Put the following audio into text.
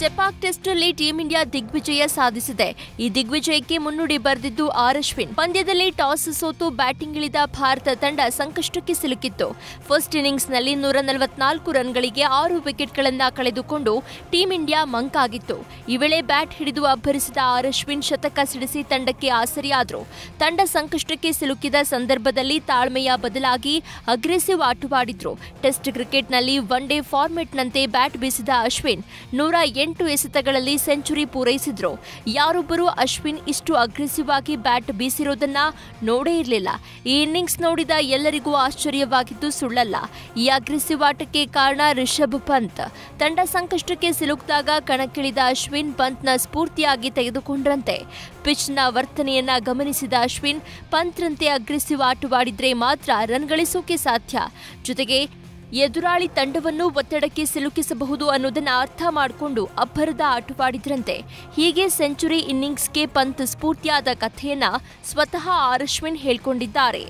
ಚೆಪಾಕ್ ಟೆಸ್ಟ್ನಲ್ಲಿ team India ದಿಗ್ವಿಜಯ ಸಾಧಿಸಿದೆ. ಈ ದಿಗ್ವಿಜಯಕ್ಕೆ ಮುನ್ನುಡಿ ಬರೆದಿದ್ದು ಅಶ್ವಿನ್. ಪಂದ್ಯದಲ್ಲಿ ಟಾಸ್ ಸೋತು ಬ್ಯಾಟಿಂಗ್ ಇಳಿದ ಭಾರತ ತಂಡ ಸಂಕಷ್ಟಕ್ಕೆ ಸಿಲುಕಿತ್ತು. ಫಸ್ಟ್ ಇನ್ನಿಂಗ್ಸ್ನಲ್ಲಿ 144 ರನ್ಗಳಿಗೆ 6 ವಿಕೆಟ್ಗಳನ್ನು ಕಳೆದುಕೊಂಡು ಟೀಂ ಇಂಡಿಯಾ ಮಂಕಾಗಿತ್ತು. ಈ ವೇಳೆ ಬ್ಯಾಟ್ ಹಿಡಿದು ಅಬ್ಬರಿಸಿದ ಅಶ್ವಿನ್ ಶತಕ ಸಿಡಿಸಿ ತಂಡಕ್ಕೆ ಆಸರೆಯಾದರು. ತಂಡ ಸಂಕಷ್ಟಕ್ಕೆ ಸಿಲುಕಿದ ಸಂದರ್ಭದಲ್ಲಿ ತಾಳ್ಮೆಯ ಬದಲಾಗಿ ಅಗ್ರೆಸಿವ್ ಆಟವಾಡಿದ್ರು. ಟೆಸ್ಟ್ ಕ್ರಿಕೆಟ್ನಲ್ಲಿ ಒನ್ ಡೇ ಫಾರ್ಮೆಟ್ನಂತೆ ಬ್ಯಾಟ್ ಬೀಸಿದ ಅಶ್ವಿನ್ 108 ಎಸೆತಗಳಲ್ಲಿ ಸೆಂಚುರಿ ಪೂರೈಸಿದ್ರು. ಯಾರೊಬ್ಬರು ಅಶ್ವಿನ್ ಇಷ್ಟು ಅಗ್ರೆಸಿವ್ ಆಗಿ ಬ್ಯಾಟ್ ಬೀಸಿರೋದನ್ನ ನೋಡೇ ಇರಲಿಲ್ಲ. ಈ ಇನ್ನಿಂಗ್ಸ್ ನೋಡಿದ ಎಲ್ಲರಿಗೂ ಆಶ್ಚರ್ಯವಾಗಿದ್ದು ಸುಳ್ಳಲ್ಲ. ಈ ಅಗ್ರೆಸಿವ್ ಆಟಕ್ಕೆ ಕಾರಣ ರಿಷಭ್ ಪಂತ್. ತಂಡ ಸಂಕಷ್ಟಕ್ಕೆ ಸಿಲುಕಿದಾಗ ಕಣಕ್ಕಿಳಿದ ಅಶ್ವಿನ್ ಪಂತ್ನ ಸ್ಫೂರ್ತಿಯಾಗಿ ತೆಗೆದುಕೊಂಡ್ರಂತೆ. ಪಿಚ್ನ ವರ್ತನೆಯನ್ನ ಗಮನಿಸಿದ ಅಶ್ವಿನ್ ಪಂತ್ರಂತೆ ಅಗ್ರೆಸಿವ್ ಆಟವಾಡಿದ್ರೆ ಮಾತ್ರ ರನ್ ಗಳಿಸೋಕೆ ಸಾಧ್ಯ. ಜೊತೆಗೆ ಎದುರಾಳಿ ತಂಡವನ್ನು ಒತ್ತಡಕ್ಕೆ ಸಿಲುಕಿಸಬಹುದು ಅನ್ನೋದನ್ನ ಅರ್ಥ ಮಾಡಿಕೊಂಡು ಅಬ್ಬರದ ಆಟವಾಡಿದ್ರಂತೆ. ಹೀಗೆ ಸೆಂಚುರಿ ಇನ್ನಿಂಗ್ಸ್ಗೆ ಪಂತ್ ಸ್ಫೂರ್ತಿಯಾದ ಕಥೆಯನ್ನ ಸ್ವತಃ ಅಶ್ವಿನ್ ಹೇಳ್ಕೊಂಡಿದ್ದಾರೆ.